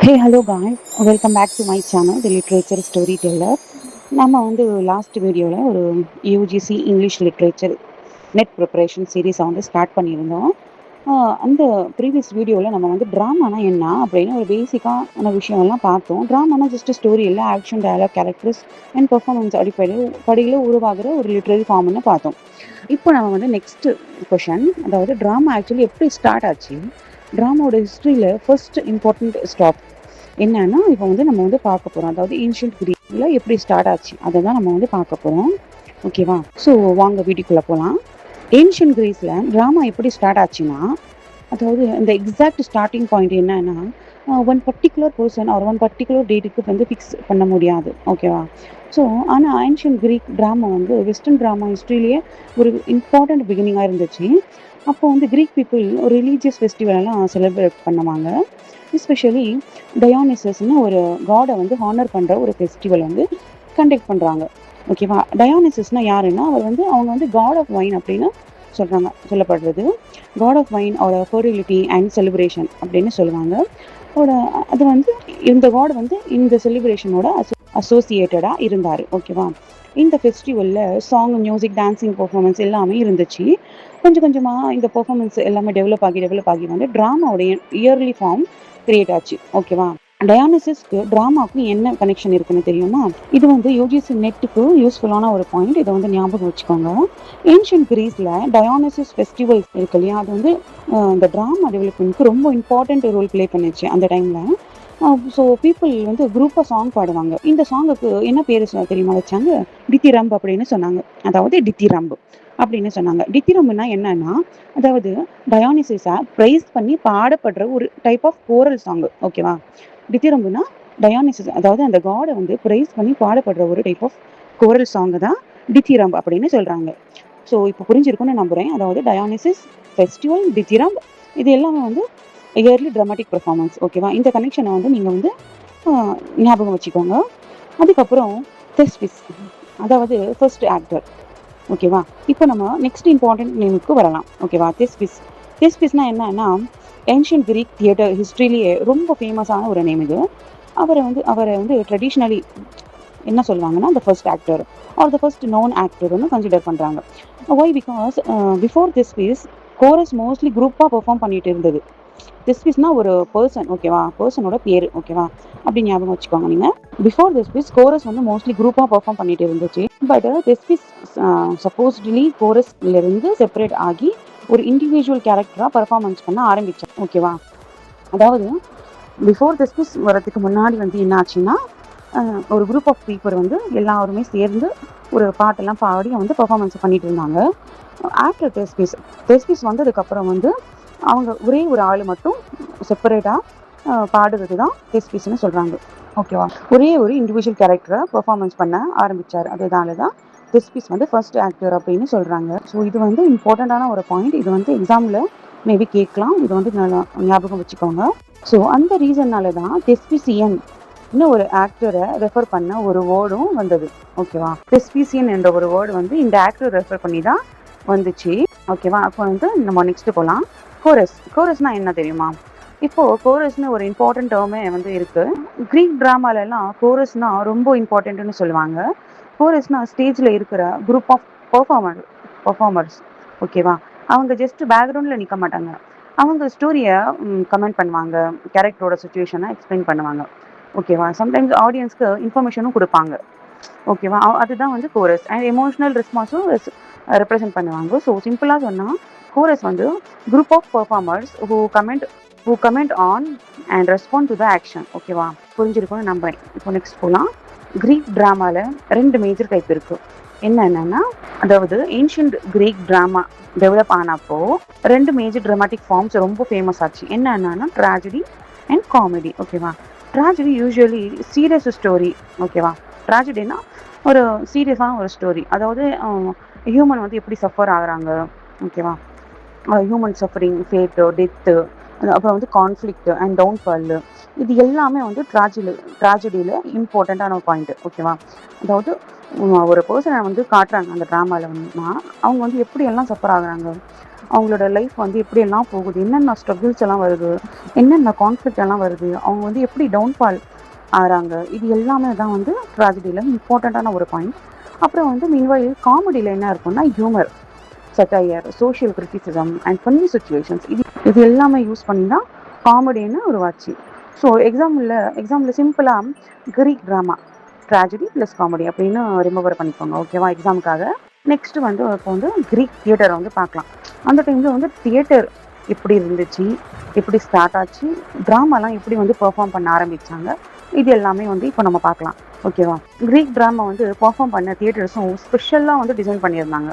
Hey, hello guys. Welcome back to my channel, The Literature Storyteller. நம்ம வந்து last வீடியோவில் ஒரு UGC English literature NET preparation சீரீஸை வந்து ஸ்டார்ட் பண்ணியிருந்தோம். அந்த ப்ரீவியஸ் வீடியோவில் நம்ம வந்து ட்ராமானா என்ன அப்படின்னு ஒரு பேசிக்கான விஷயம்லாம் பார்த்தோம். ட்ராமானா ஜஸ்ட் ஸ்டோரி இல்லை, action, dialogue, characters and performance படியில் உருவாகிற ஒரு லிட்ரரி ஃபார்ம்னு பார்த்தோம். இப்போ நம்ம வந்து நெக்ஸ்ட் கொஷன், அதாவது ட்ராமா ஆக்சுவலி எப்படி ஸ்டார்ட் ஆச்சு, ட்ராமாவோட ஹிஸ்ட்ரியில் ஃபர்ஸ்ட் இம்பார்ட்டண்ட் ஸ்டாப் என்னன்னா இப்போ வந்து நம்ம வந்து பார்க்க போகிறோம். அதாவது ஏன்ஷியன்ட் கிரீக்ல எப்படி ஸ்டார்ட் ஆச்சு அதை தான் நம்ம வந்து பார்க்க போகிறோம். ஓகேவா? ஸோ வாங்க வீடியோக்குள்ளே போகலாம். ஏன்ஷியன்ட் கிரீஸில் ட்ராமா எப்படி ஸ்டார்ட் ஆச்சுன்னா, அதாவது இந்த எக்ஸாக்ட் ஸ்டார்டிங் பாயிண்ட் என்னன்னா, ஒன் பர்டிகுலர் பர்சன் ஒரு ஒன் பர்டிகுலர் டேட்டுக்கு வந்து ஃபிக்ஸ் பண்ண முடியாது. ஓகேவா? ஸோ ஆனால் ஏன்ஷியன்ட் கிரீக் ட்ராமா வந்து வெஸ்டர்ன் ட்ராமா ஹிஸ்ட்ரியிலேயே ஒரு இம்பார்ட்டண்ட் பிகினிங்காக இருந்துச்சு. அப்போ வந்து கிரீக் பீப்புள் ஒரு ரிலீஜியஸ் ஃபெஸ்டிவலெல்லாம் செலிப்ரேட் பண்ணுவாங்க. எஸ்பெஷலி டயானிசஸ்னு ஒரு காடை வந்து ஹானர் பண்ணுற ஒரு ஃபெஸ்டிவல் வந்து கண்டக்ட் பண்ணுறாங்க. ஓகேவா? டயானிசஸ்னா யாருன்னா, அவங்க வந்து காட் ஆஃப் வைன் அப்படின்னு சொல்லப்படுறது. காட் ஆஃப் வைன் அவரோட ஃபெர்டிலிட்டி அண்ட் செலிப்ரேஷன் அப்படின்னு சொல்லுவாங்க. அது வந்து இந்த காட் வந்து இந்த செலிப்ரேஷனோட அசோசியேட்டடாக இருந்தார். ஓகேவா? இந்த ஃபெஸ்டிவலில் சாங், மியூசிக், டான்ஸிங் பர்ஃபார்மன்ஸ் எல்லாமே இருந்துச்சு. கொஞ்சம் கொஞ்சமாக இந்த பர்ஃபார்மன்ஸ் எல்லாமே டெவலப் ஆகி வந்து ட்ராமாவுடைய இயர்லி ஃபார்ம் கிரியேட் ஆச்சு. ஓகேவா? டயானிசிஸ்க்கு ட்ராமாவுக்கும் என்ன கனெக்ஷன் இருக்குன்னு தெரியுமா? இது வந்து யூஜிசி நெட்டுக்கு யூஸ்ஃபுல்லான ஒரு பாயிண்ட். இதை வந்து ஞாபகம் வச்சுக்கோங்க. ஏன்ஷியன்ட் கிரீஸில் டயானிசிஸ் ஃபெஸ்டிவல்ஸ் இருக்கு இல்லையா, அது வந்து இந்த ட்ராமா டெவலப்மெண்ட்க்கு ரொம்ப இம்பார்ட்டன்ட் ரோல் ப்ளே பண்ணிச்சு அந்த டைமில். ஸோ பீப்புள் வந்து குரூப்பாக சாங் பாடுவாங்க. இந்த சாங்குக்கு என்ன பேர் தெரியுமா வச்சாங்க? டித்திரம்பு அப்படின்னு சொன்னாங்க. அதாவது டித்திரம்பு அப்படின்னு சொன்னாங்க. டித்திரம்புனா என்னன்னா, அதாவது டயானிசிஸை ப்ரைஸ் பண்ணி பாடப்படுற ஒரு டைப் ஆஃப் கோரல் சாங்கு. ஓகேவா? டித்திரம்புனா டயானிசிஸ், அதாவது அந்த காடை வந்து ப்ரைஸ் பண்ணி பாடப்படுற ஒரு டைப் ஆஃப் கோரல் சாங்கு தான் டித்திரம்பு அப்படின்னு சொல்கிறாங்க. ஸோ இப்போ புரிஞ்சிருக்குன்னு நம்புகிறேன். அதாவது டயானிசிஸ், ஃபெஸ்டிவல், டித்திரம்பு, இது எல்லாமே வந்து இயர்லி ட்ராமாட்டிக் பெர்ஃபார்மன்ஸ். ஓகேவா? இந்த கனெக்ஷனை வந்து நீங்கள் வந்து ஞாபகம் வச்சுக்கோங்க. அதுக்கப்புறம் தெஸ்பிஸ், அதாவது ஃபர்ஸ்ட் ஆக்டர். ஓகேவா? இப்போ நம்ம நெக்ஸ்ட் இம்பார்ட்டன்ட் நேமுக்கு வரலாம். ஓகேவா? தெஸ்பிஸ்னா என்னன்னா, ஏன்ஷியன்ட் கிரீக் தியேட்டர் ஹிஸ்ட்ரியிலேயே ரொம்ப ஃபேமஸான ஒரு நேம் இது. அவரை வந்து ட்ரெடிஷ்னலி என்ன சொல்லுவாங்கன்னா, the first actor or the first known ஆக்டர்னு கன்சிடர் பண்ணுறாங்க. Why? Because before Thespis chorus mostly குரூப்பாக பெர்ஃபார்ம் பண்ணிட்டு இருந்தது. தெஸ்பிஸ்னா ஒரு பர்சன். ஓகேவா? பர்சனோட பேர். ஓகேவா? அப்படி ஞாபகம் வச்சுக்கோங்க நீங்கள். பிஃபோர் தெஸ்பிஸ் கோரஸ் வந்து மோஸ்ட்லி குரூப்பாக பெர்ஃபார்ம் பண்ணிட்டு இருந்துச்சு. பட் தெஸ்பிஸ் சப்போஸ்ட்லி கோரஸ்லேருந்து செப்பரேட் ஆகி ஒரு இண்டிவிஜுவல் கேரக்டராக பர்ஃபார்மன்ஸ் பண்ண ஆரம்பித்தேன். ஓகேவா? அதாவது பிஃபோர் தெஸ்பிஸ் வரதுக்கு முன்னாடி வந்து என்ன ஆச்சுன்னா, ஒரு குரூப் ஆஃப் பீப்புள் வந்து எல்லாருமே சேர்ந்து ஒரு பாட்டெல்லாம் பாடி வந்து பர்ஃபார்மன்ஸ் பண்ணிட்டு இருந்தாங்க. ஆஃப்டர் தெஸ்பிஸ் வந்ததுக்கப்புறம் வந்து அவங்க ஒரே ஒரு ஆள் மட்டும் செப்பரேட்டாக பாடுறது தான் தெஸ்பிஸ்ன்னு சொல்கிறாங்க. ஓகேவா? ஒரே ஒரு இண்டிவிஜுவல் கேரக்டரை பெர்ஃபார்மன்ஸ் பண்ண ஆரம்பித்தார். அதனால தான் தெஸ்பிஸ் வந்து ஃபர்ஸ்ட் ஆக்டர் அப்படின்னு சொல்கிறாங்க. ஸோ இது வந்து இம்பார்ட்டண்ட்டான ஒரு பாயிண்ட். இது வந்து எக்ஸாமில் மேபி கேட்கலாம். இது வந்து நல்லா ஞாபகம் வச்சுக்கோங்க. ஸோ அந்த ரீசன்னால தான் தெஸ்பிசியன் இன்னும் ஒரு ஆக்டரை ரெஃபர் பண்ண ஒரு வேர்டும் வந்தது. ஓகேவா? தெஸ்பிசியன் என்ற ஒரு வேர்டு வந்து இந்த ஆக்டரை ரெஃபர் பண்ணி தான் வந்துச்சு. ஓகேவா? அப்போ வந்து நம்ம நெக்ஸ்ட் போகலாம். கோரஸ்னா என்ன தெரியுமா? இப்போ கோரஸ்னு ஒரு இம்பார்ட்டன்ட் டேர்மே வந்து இருக்கு. கிரீக் ட்ராமாலெல்லாம் கோரஸ்னா ரொம்ப இம்பார்ட்டன்ட்னு சொல்லுவாங்க. கோரஸ்னா ஸ்டேஜில் இருக்கிற குரூப் ஆஃப் பர்ஃபார்மர்ஸ். ஓகேவா? அவங்க ஜஸ்ட் பேக்ரவுண்டில் நிற்க மாட்டாங்க. அவங்க ஸ்டோரியை கமெண்ட் பண்ணுவாங்க, கேரக்டரோட சுச்சுவேஷனை எக்ஸ்பிளைன் பண்ணுவாங்க. ஓகேவா? சம்டைம்ஸ் ஆடியன்ஸ்க்கு இன்ஃபர்மேஷனும் கொடுப்பாங்க. ஓகேவா? அதுதான் வந்து கோரஸ். அண்ட் எமோஷனல் ரெஸ்பான்ஸும் ரெப்ரசென்ட் பண்ணுவாங்க. ஸோ சிம்பிளாக சொன்னால் கோரஸ் வந்து group of performers who comment on and respond to the action. ஓகேவா? புரிஞ்சிருக்கும்னு நம்புறேன். இப்போ நெக்ஸ்ட் போகலாம். கிரீக் ட்ராமாவில் 2 மேஜர் டைப் இருக்குது. என்னென்னா, அதாவது ஏன்ஷியன்ட் கிரீக் ட்ராமா டெவலப் ஆனப்போ 2 மேஜர் ட்ராமாட்டிக் ஃபார்ம்ஸ் ரொம்ப ஃபேமஸ் ஆச்சு. என்னென்னா ட்ராஜடி அண்ட் காமெடி. ஓகேவா? Tragedy usually serious story. ஓகேவா? ட்ராஜடினா ஒரு சீரியஸான ஒரு ஸ்டோரி. அதாவது ஹியூமன் வந்து எப்படி சஃபர் ஆகுறாங்க. ஓகேவா? ஹியூமன் சஃபரிங், ஃபேட்டு, டெத்து, அப்புறம் வந்து கான்ஃப்ளிக்ட் அண்ட் டவுன்ஃபால், இது எல்லாமே வந்து ட்ராஜடியில் இம்பார்ட்டண்ட்டான ஒரு பாயிண்ட். ஓகேவா? அதாவது ஒரு பர்சனை வந்து காட்டுறாங்க அந்த ட்ராமாவில் வந்துன்னா, அவங்க வந்து எப்படியெல்லாம் சஃபர் ஆகுறாங்க. அவங்களோட லைஃப் வந்து எப்படியெல்லாம் போகுது, என்னென்ன ஸ்ட்ரகிள்ஸ் எல்லாம் வருது, என்னென்ன கான்ஃப்ளிக்ட் எல்லாம் வருது, அவங்க வந்து எப்படி டவுன்ஃபால் ஆறாங்க, இது எல்லாமே தான் வந்து ட்ராஜடியில் இம்பார்ட்டண்ட்டான ஒரு பாயிண்ட். அப்புறம் வந்து மீன்வைல் காமெடியில் என்ன இருக்கும்னா humour, satire, social criticism and funny situations, இது எல்லாமே யூஸ் பண்ணி தான் காமெடின்னு உருவாச்சு. ஸோ எக்ஸாமில் சிம்பிளாக Greek drama tragedy plus comedy அப்படின்னு ரிமூவர் பண்ணிக்கோங்க, ஓகேவா, எக்ஸாமுக்காக. நெக்ஸ்ட் வந்து இப்போ வந்து கிரீக் தியேட்டரை வந்து பார்க்கலாம். அந்த டைமில் வந்து தியேட்டர் எப்படி இருந்துச்சு, எப்படி ஸ்டார்ட் ஆச்சு, ட்ராமாலாம் எப்படி வந்து பெர்ஃபார்ம் பண்ண ஆரம்பித்தாங்க, இது எல்லாமே வந்து இப்போ நம்ம பார்க்கலாம், ஓகேவா. கிரீக் ட்ராமா வந்து பெர்ஃபார்ம் பண்ண தியேட்டர்ஸும் ஸ்பெஷலாக வந்து டிசைன் பண்ணியிருந்தாங்க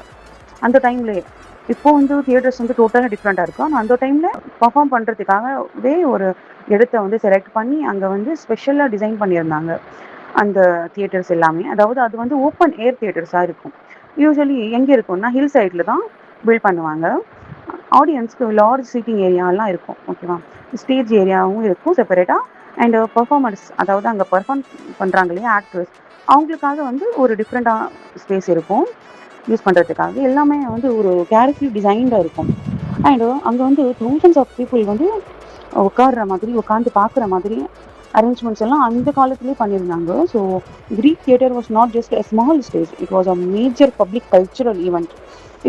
அந்த டைம்லேயே. இப்போ வந்து தியேட்டர்ஸ் வந்து டோட்டலாக டிஃப்ரெண்ட்டாக இருக்கும். ஆனால் அந்த டைமில் பர்ஃபார்ம் பண்ணுறதுக்காகவே ஒரு இடத்த வந்து செலக்ட் பண்ணி அங்கே வந்து ஸ்பெஷலாக டிசைன் பண்ணியிருந்தாங்க அந்த தியேட்டர்ஸ் எல்லாமே. அதாவது அது வந்து ஓப்பன் ஏர் தியேட்டர்ஸாக இருக்கும். யூஸ்வலி எங்கே இருக்கும்னா ஹில் சைடில் தான் பில்ட் பண்ணுவாங்க. ஆடியன்ஸ்க்கு லார்ஜ் சீட்டிங் ஏரியாலாம் இருக்கும், ஓகேவா. ஸ்டேஜ் ஏரியாவும் இருக்கும் செப்பரேட்டாக. அண்ட் பர்ஃபார்மர்ஸ், அதாவது அங்கே பர்ஃபார்ம் பண்ணுறாங்க இல்லையா ஆக்டர்ஸ், அவங்களுக்காக வந்து ஒரு டிஃப்ரெண்ட்டாக ஸ்பேஸ் இருக்கும் யூஸ் பண்ணுறதுக்காக. எல்லாமே வந்து ஒரு கேரக்டரி டிசைன்டாக இருக்கும். அண்ட் அங்கே வந்து தௌசண்ட்ஸ் ஆஃப் பீப்புள் வந்து உட்கார்ற மாதிரி, உட்காந்து பார்க்குற மாதிரி அரேஞ்ச்மெண்ட்ஸ் எல்லாம் அந்த காலத்துலேயே பண்ணியிருந்தாங்க. So Greek theatre was not just a small stage, it was a major public cultural event.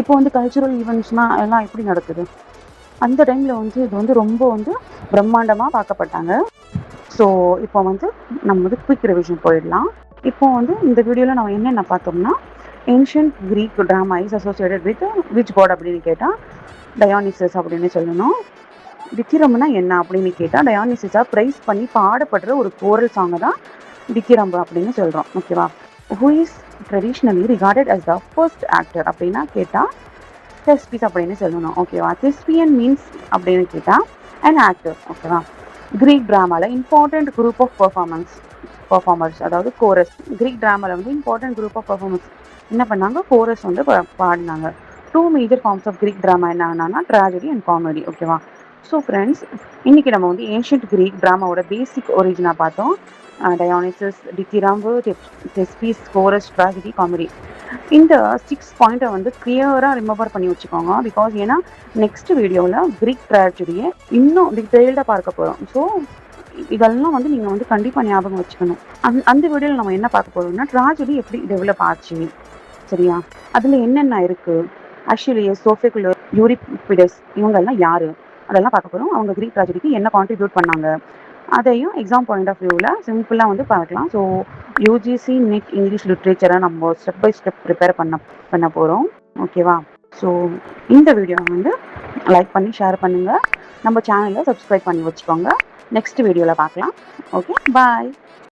இப்போ வந்து கல்ச்சுரல் ஈவெண்ட்ஸ்னால் எல்லாம் எப்படி நடக்குது, அந்த டைமில் வந்து இது வந்து ரொம்ப வந்து பிரம்மாண்டமாக பார்க்கப்பட்டாங்க. ஸோ இப்போ வந்து நம்ம வந்து குயிக் ரிவிஷன் போயிடலாம். இப்போ வந்து இந்த வீடியோவில் நம்ம என்னென்ன பார்த்தோம்னா, ancient Greek drama is associated with which god அப்படின்னு கேட்டால் டயானிசஸ் அப்படின்னு சொல்லணும். தித்திரம்னா என்ன அப்படின்னு கேட்டால் டயானிசஸை ப்ரைஸ் பண்ணி பாடப்படுற ஒரு கோரல் சாங்கை தான் தித்திரம்பு அப்படின்னு சொல்கிறோம், ஓகேவா. Who is traditionally regarded as the first actor அப்படின்னா கேட்டால் தெஸ்பீஸ் அப்படின்னு சொல்லணும், ஓகேவா. தெஸ்பியன் மீன்ஸ் அப்படின்னு கேட்டால் அண்ட் ஆக்டர், ஓகேவா. கிரீக் ட்ராமாவில் இம்பார்ட்டண்ட் குரூப் ஆஃப் பர்ஃபார்மர்ஸ், அதாவது கோரஸ். கிரீக் ட்ராமாவில் வந்து இம்பார்ட்டன்ட் குரூப் ஆஃப் பர்ஃபார்மர்ஸ் என்ன பண்ணாங்க, கோரஸ் வந்து பாடினாங்க. 2 major forms of Greek drama என்னன்னா ட்ராஜடி அண்ட் காமெடி, ஓகேவா. ஸோ ஃப்ரெண்ட்ஸ், இன்றைக்கி நம்ம வந்து ஏன்ஷியன்ட் கிரீக் ட்ராமாவோட பேசிக் ஒரிஜினாக பார்த்தோம். Dionysus, dithyramb, Thespis, chorus, tragedy, comedy. இந்த 6 பாயிண்ட்டை வந்து கிளியராக ரிமெம்பர் பண்ணி வச்சுக்கோங்க. பிகாஸ் ஏன்னா நெக்ஸ்ட் வீடியோவில் கிரீக் ட்ராஜடியை இன்னும் டீட்டெயில்டாக பார்க்க போகிறோம். ஸோ இதெல்லாம் வந்து நீங்கள் வந்து கண்டிப்பாக ஞாபகம் வச்சுக்கணும். அந்த வீடியோவில் நம்ம என்ன பார்க்க போகிறோம்னா ட்ராஜடி எப்படி டெவலப் ஆச்சு, சரியா, அதில் என்னென்ன இருக்குது, அஷிலியஸ், சோஃபோக்ளஸ், யூரிபிடஸ் இவங்கெல்லாம் யார், அதெல்லாம் பார்க்க போகிறோம். அவங்க கிரீக் ட்ராஜடிக்கு என்ன கான்ட்ரிபியூட் பண்ணாங்க, அதையும் எக்ஸாம் பாயிண்ட் ஆஃப் வியூவில் சிம்பிளாக வந்து பார்க்கலாம். ஸோ யூஜிசி நெட் இங்கிலீஷ் லிட்ரேச்சரை நம்ம ஸ்டெப் பை ஸ்டெப் ப்ரிப்பேர் பண்ண போகிறோம், ஓகேவா. ஸோ இந்த வீடியோவை வந்து லைக் பண்ணி ஷேர் பண்ணுங்கள், நம்ம சேனலை சப்ஸ்கிரைப் பண்ணி வச்சுக்கோங்க. நெக்ஸ்ட் வீடியோவில் பார்க்கலாம். ஓகே, பாய்.